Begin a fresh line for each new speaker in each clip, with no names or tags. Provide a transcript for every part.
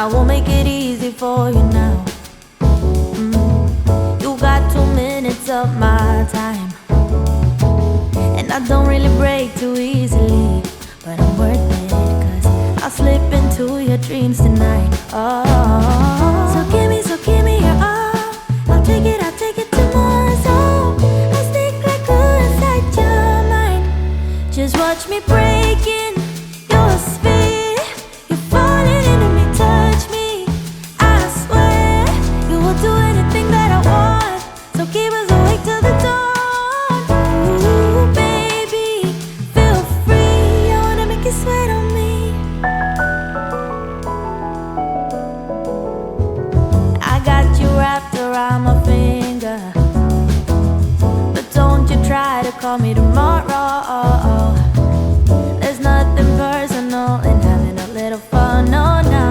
I won't make it easy for you now. You got 2 minutes of my time, and I don't really break too easily, but I'm worth it, 'cause I'll slip into your dreams tonight. Oh, so give me your all. I'll take it tomorrow. So I'll stick like glue inside your mind. Just watch me breaking your sphere. You're falling into me, touch me. I swear you will do anything that I want. So keep us awake till the dawn. Ooh, baby, feel free. I wanna make you sweat on me. I got you wrapped around my finger, but don't you try to call me tomorrow. There's nothing personal in having a little fun, no, no.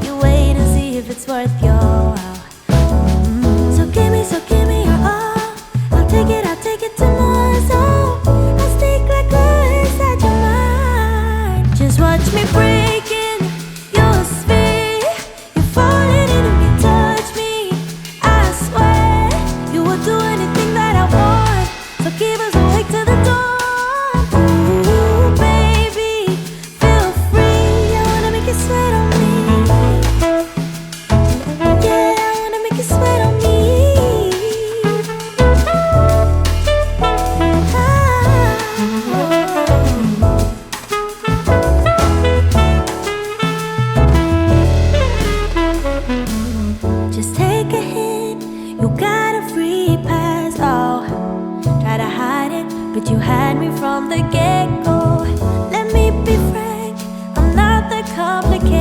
You wait and see if it's worth your while. So give me your all. I'll take it tomorrow. So I'll stick like glue inside your mind. Just watch me breaking your sphere. You're falling into me, touch me. I swear you will do anything that I want. So keep us awake till the dawn. Ooh, baby, feel free. I wanna make you sweat on me. Yeah, I wanna make you sweat on me. Just take a hit, you got a free pass. Oh, try to hide it, but you had me from the get-go. Let me be frank, I'm not that complicated.